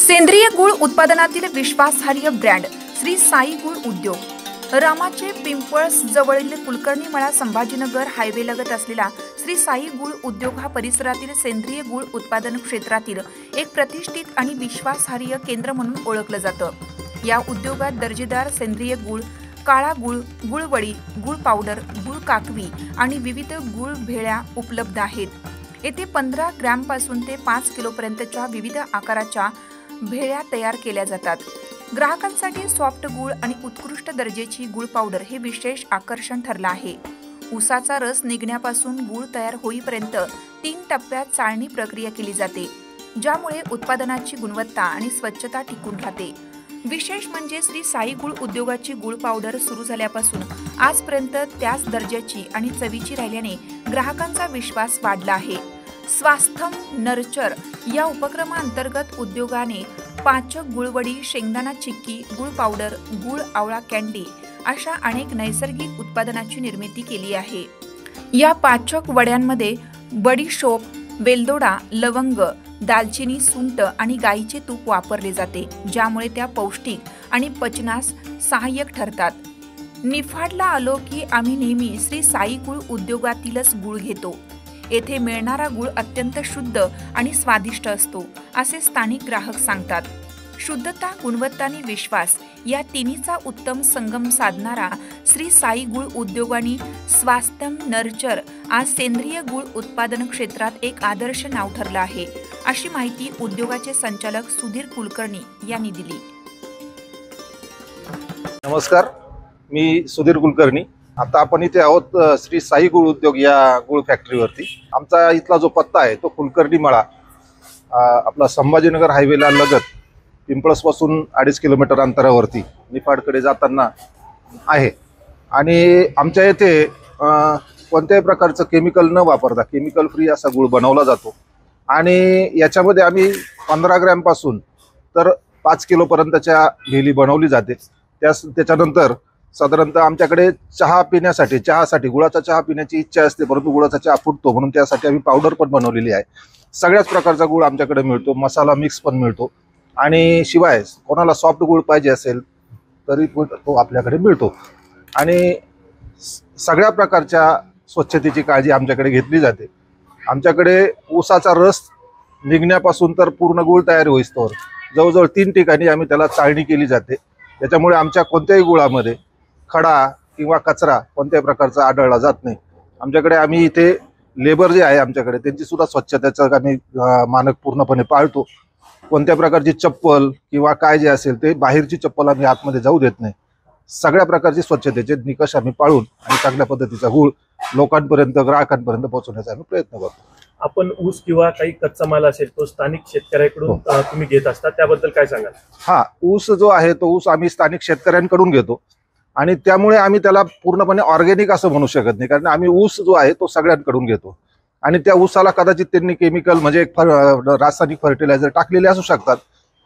सेंद्रिय गुळ उत्पादनातील विश्वासार्ह ब्रँड श्री साई गुळ उद्योग। रामाचे पिंपळस जवळील कुलकर्णी मळा संभाजीनगर हायवे लगत असलेला श्री साई गुळ उद्योग हा परिसरातील सेंद्रिय गुळ उत्पादन क्षेत्रातील एक प्रतिष्ठित आणि विश्वासार्ह केंद्र म्हणून ओळखलं जातं। या उद्योगात दर्जेदार सेंद्रिय गुळ, काळा गुळ, गुळवडी, गुळ पावडर, गुळ काकवी आणि विविध गुळ भेळ्या उपलब्ध आहेत। येथे 15 ग्रॅमपासून ते 5 किलोपर्यंतच्या विविध आकाराच्या भेळ्या तयार केल्या जातात। ग्राहकांसाठी सॉफ्ट गुळ आणि उत्कृष्ट दर्जाची गुळ पावडर हे विशेष आकर्षण ठरलं आहे। ऊसाचा रस निघण्यापासून गुळ तयार होईपर्यंत 3 टप्प्यात चाळणी प्रक्रिया केली जाते, ज्यामुळे उत्पादनाची गुणवत्ता आणि स्वच्छता टिकून राहते। विशेष म्हणजे श्री साई गुळ उद्योगाची गुळ पावडर सुरू झाल्यापासून आजपर्यंत त्याच दर्जाची आणि चवीची राहिल्याने ग्राहकांचा विश्वास वाढला आहे। स्वास्थ्यम नर्चर या उपक्रमाअंतर्गत उद्योगाने पाचक गुळवडी, शेंगदाणा चिक्की, गुळ पावडर, गुळ आवळा कँडी अशा अनेक नैसर्गिक उत्पादनाची निर्मिती केली आहे। या पाचक वड्यांमध्ये बडीशोप, वेलदोडा, लवंग, दालचिनी, सुंठ आणि गाईचे तूप वापरले जाते, ज्यामुळे त्या पौष्टिक आणि पचनास सहाय्यक ठरतात। निफाडला आलो की आम्ही नेहमी श्री साई गुळ उद्योगातीलच गुळ घेतो। येथे मिळणारा गुळ अत्यंत शुद्ध आणि स्वादिष्ट असतो, असे स्थानिक ग्राहक सांगतात। शुद्धता, गुणवत्ता आणि विश्वास या तिन्हीचा उत्तम संगम साधणारा श्री साई गुळ उद्योगाने स्वास्थ्यम नर्चर आज सेंद्रिय गुळ उत्पादन क्षेत्रात एक आदर्श नाव ठरलं आहे, अशी माहिती उद्योगाचे संचालक सुधीर कुलकर्णी यांनी दिली। नमस्कार, मी सुधीर कुलकर्णी। आता आपण इथे आहोत श्री साई गुळ उद्योग या गुळ फॅक्टरीवरती। आमचा इथला जो पत्ता आहे तो कुलकर्णी मळा, आपला संभाजीनगर हायवेला लगत पिंपळसपासून 2.5 किलोमीटर अंतरावरती निफाडकडे जाताना आहे। आणि आमच्या येथे कोणत्याही प्रकारचं केमिकल न वापरता केमिकल फ्री असा गुळ बनवला जातो। आणि याच्यामध्ये आम्ही 15 ग्रॅमपासून तर 5 किलोपर्यंतच्या भेली बनवली जाते। त्याच्यानंतर साधारणतः आमच्याकडे चहासाठी गुळाचा चहा पिण्याची इच्छा असते, परंतु गुळाचा चहा फुटतो, म्हणून त्यासाठी आम्ही पावडर पण बनवलेली आहे। सगळ्याच प्रकारचा गुळ आमच्याकडे मिळतो, मसाला मिक्स पण मिळतो। आणि शिवाय कोणाला सॉफ्ट गुळ पाहिजे असेल तरी तो आपल्याकडे मिळतो। आणि सगळ्या प्रकारच्या स्वच्छतेची काळजी आमच्याकडे घेतली जाते। आमच्याकडे ऊसाचा रस निघण्यापासून तर पूर्ण गुळ तयार होईस्तोवर जवळजवळ 3 ठिकाणी आम्ही त्याला चाळणी केली जाते। त्याच्यामुळे आमच्या कोणत्याही गुळामध्ये खडा किंवा कचरा कोणत्याही प्रकारचा आढळला जात नाही। आम्ही इथे लेबर जे आहे आमच्याकडे त्यांची सुद्धा स्वच्छतेचा आम्ही मानक पूर्णपणे पाळतो। कोणत्या प्रकारची चप्पल किंवा काय जे असेल ते बाहेरची चप्पल आम्ही आतमध्ये जाऊ देत नाही। सगळ्या प्रकारची स्वच्छतेचे निकष आम्ही पाळून आणि चांगल्या पद्धतीचा गुळ लोकांपर्यंत, ग्राहकांपर्यंत पोहोचवण्याचा आम्ही प्रयत्न करतो। आपण ऊस किंवा काही कच्चा माल असेल तो स्थानिक शेतकऱ्यांकडून तुम्ही घेत असता, त्याबद्दल काय सांगाल? हा, ऊस जो आहे तो ऊस आम्ही स्थानिक शेतकऱ्यांकडून घेतो आणि त्यामुळे आम्ही त्याला पूर्णपणे ऑर्गॅनिक असं म्हणू शकत नाही, कारण आम्ही ऊस जो आहे तो सगळ्यांकडून घेतो। आणि त्या ऊसाला कदाचित त्यांनी केमिकल म्हणजे रासायनिक फर्टिलायझर टाकलेले असू शकतात,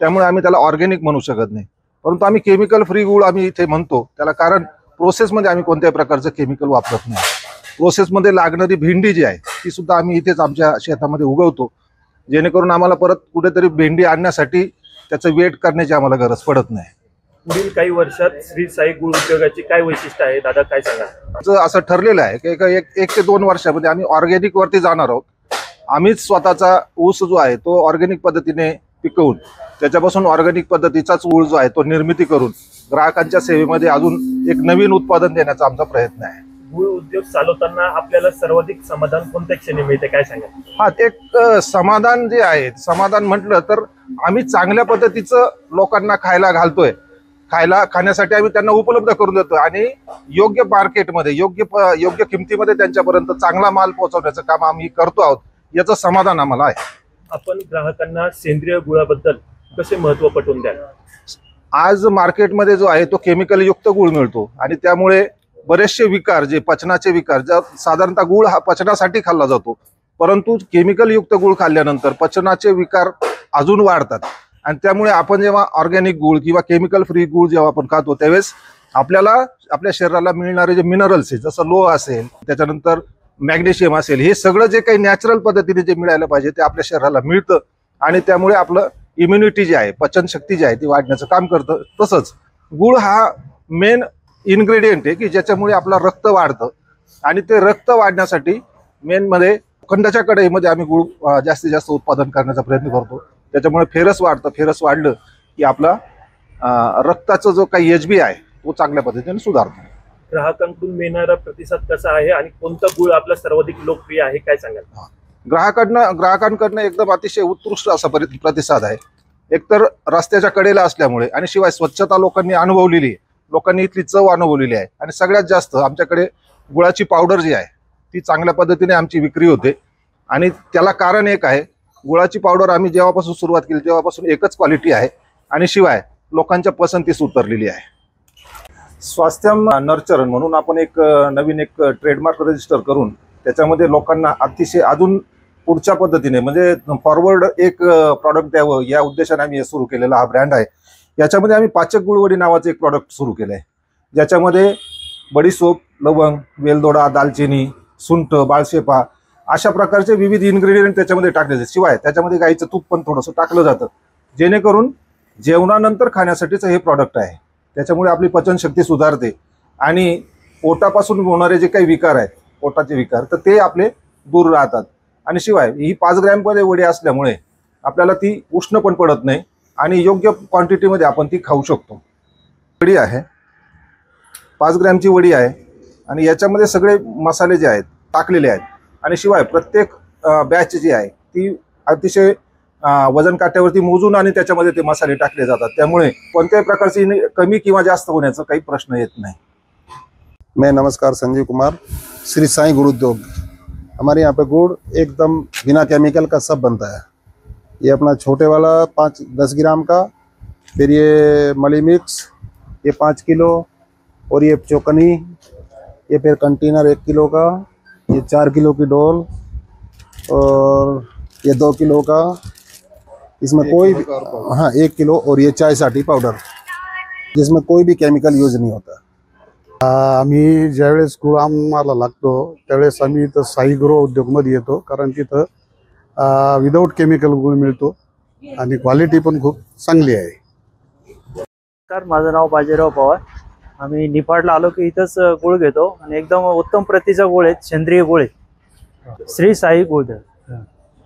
त्यामुळे आम्ही त्याला ऑर्गॅनिक म्हणू शकत नाही। परंतु आम्ही केमिकल फ्री गुळ आम्ही इथे म्हणतो त्याला, कारण प्रोसेसमध्ये आम्ही कोणत्याही प्रकारचं केमिकल वापरत नाही। प्रोसेसमध्ये लागणारी भेंडी जी आहे ती सुद्धा आम्ही इथेच आमच्या शेतामध्ये उगवतो, जेणेकरून आम्हाला परत कुठेतरी भेंडी आणण्यासाठी त्याचं वेट करण्याची आम्हाला गरज पडत नाही। पुढील काही वर्षात श्री साई गुळ उद्योगाची काय वैशिष्ट्य आहे दादा, काय सांगाल? असं ठरलेलं आहे की 1 ते 2 वर्षामध्ये आम्ही ऑर्गॅनिक वरती जाणार आहोत। आम्हीच स्वतःचा ऊस जो आहे तो ऑर्गॅनिक पद्धतीने पिकवून त्याच्यापासून ऑर्गॅनिक पद्धतीचाच गुळ जो आहे तो निर्मिती करून ग्राहकांच्या सेवेमध्ये अजून एक नवीन उत्पादन देण्याचा आमचा प्रयत्न आहे। गुळ उद्योग चालवताना आपल्याला सर्वाधिक समाधान कोणत्या क्षणी मिळते, काय सांगाल? हा, ते समाधान जे आहे, समाधान म्हटलं तर आम्ही चांगल्या पद्धतीचं लोकांना खायला घालतोय, खाण्यासाठी आम्ही त्यांना उपलब्ध करून देतो आणि योग्य मार्केटमध्ये योग्य किमतीमध्ये त्यांच्यापर्यंत चांगला माल पोहोचवण्याचं काम आम्ही करतो आहोत, याचं समाधान आम्हाला आहे। आपण ग्राहकांना सेंद्रिय गुळाबद्दल कसे महत्त्व पटवून द्याल? आज मार्केटमध्ये जो आहे तो केमिकल युक्त गुळ मिळतो आणि त्यामुळे बरेचसे विकार, जे पचनाचे विकार, साधारणतः गुळ हा पचनासाठी खाल्ला जातो, परंतु केमिकल युक्त गुळ खाल्ल्यानंतर पचनाचे विकार अजून वाढतात। आणि त्यामुळे आपण जेव्हा ऑर्गॅनिक गुळ किंवा केमिकल फ्री गुळ जेव्हा आपण खातो त्यावेळेस आपल्याला आपल्या शरीराला मिळणारे जे मिनरल्स आहेत, जसं लोह असेल, त्याच्यानंतर मॅग्नेशियम असेल, हे सगळं जे काही नॅचरल पद्धतीने जे मिळायला पाहिजे ते आपल्या शरीराला मिळतं आणि त्यामुळे आपलं इम्युनिटी जी आहे, पचनशक्ती जी आहे ती वाढण्याचं काम करतं. तसंच गुळ हा मेन इन्ग्रेडियंट आहे की ज्याच्यामुळे आपलं रक्त वाढतं आणि ते रक्त वाढण्यासाठी मेन मध्ये खंडाच्या कढईमध्ये आम्ही गुळ जास्तीत जास्त उत्पादन करण्याचा प्रयत्न करतो. त्याच्यामुळे फेरस वाढतं. फेरस वाढलं की आपला रक्ताचा जो काही HB आहे तो चांगल्या पद्धतीने सुधारतो. ग्राहकांकडून मिळणारा प्रतिसाद कसा आहे आणि कोणता गुळ आपला सर्वाधिक लोकप्रिय आहे, काय सांगाल? ग्राहकांकडनं एकदम अतिशय उत्कृष्ट असा प्रतिसाद आहे. एकतर रस्त्याच्या कडेला असल्यामुळे आणि शिवाय स्वच्छता लोकांनी अनुभवलेली आहे, लोकांनी इथली चव अनुभवलेली आहे आणि सगळ्यात जास्त आमच्याकडे गुळाची पावडर जी आहे ती चांगल्या पद्धतीने आमची विक्री होते. आणि त्याला कारण एक आहे, गुळाची पावडर आम्ही जेव्हापासून सुरुवात केली तेव्हापासून एकच क्वालिटी आहे आणि शिवाय लोकांच्या पसंतीस उतरलेली आहे. स्वास्थ्यम नर्चरन म्हणून आपण नवीन ट्रेडमार्क रजिस्टर करून त्याच्यामध्ये लोकांना अतिशय अजून पुढच्या पद्धतीने म्हणजे फॉरवर्ड एक प्रॉडक्ट द्यावं या उद्देशाने आम्ही सुरू केलेला हा ब्रँड आहे. याच्यामध्ये आम्ही पाचक गुळवडी नावाचं एक प्रॉडक्ट सुरू केलं आहे, ज्याच्यामध्ये बडीसोप, लवंग, वेलदोडा, दालचिनी, सुंठ, बाळशेपा अशा प्रकारचे विविध इन्ग्रेडियंट त्याच्यामध्ये टाकले जातात. शिवाय त्याच्यामध्ये गाईचं तूप पण थोडंसं टाकलं जातं, जेणेकरून जेवणानंतर खाण्यासाठीचं हे प्रॉडक्ट आहे. त्याच्यामुळे आपली पचनशक्ती सुधारते आणि पोटापासून होणारे जे काही विकार आहेत, पोटाचे विकार, तर ते आपले दूर राहतात. आणि शिवाय ही 5 ग्रॅममध्ये वडी असल्यामुळे आपल्याला ती उष्ण पण पडत नाही आणि योग्य क्वांटिटीमध्ये आपण ती खाऊ शकतो. वडी आहे, 5 ग्रॅमची वडी आहे आणि याच्यामध्ये सगळे मसाले जे आहेत टाकलेले आहेत आणि शिवाय प्रत्येक बॅच जी आहे ती अतिशय वजन काट्यावरती मोजून आणि त्याच्यामध्ये ते मसाले टाकले जातात. त्यामुळे कोणत्याही प्रकारची कमी किंवा जास्त होण्याचा काही प्रश्न येत नाही. मैं नमस्कार, संजीव कुमार, श्री साईं गुड़ उद्योग। हमारे यहाँ पे गुड़ एकदम बिना केमिकल का सब बनता है। ये अपना छोटे वाला 5-10 ग्राम का, फिर ये मली मिक्स ये 5 किलो, और ये चौकनी ये फिर कंटेनर 1 किलो का, ये 4 किलो की डोल, और ये 2 किलो का, इसमें कोई 1 किलो, और ये चाय साठी पाउडर, जिसमें कोई भी केमिकल यूज नहीं होता। आम्ही ज्यावेळेस गुळ आम्हाला लागतो त्यावेळेस आम्ही इथं साई गुळ उद्योगमध्ये येतो, कारण तिथं विदाऊट केमिकल गुळ मिळतो आणि क्वालिटी पण खूप चांगली आहे. नमस्कार, माझं नाव बाजीराव पवार. आम्ही निफाडला आलो की इथंच गुळ घेतो आणि एकदम उत्तम प्रतीचा गुळ आहे, सेंद्रिय गुळ आहे, श्री साई गुळ.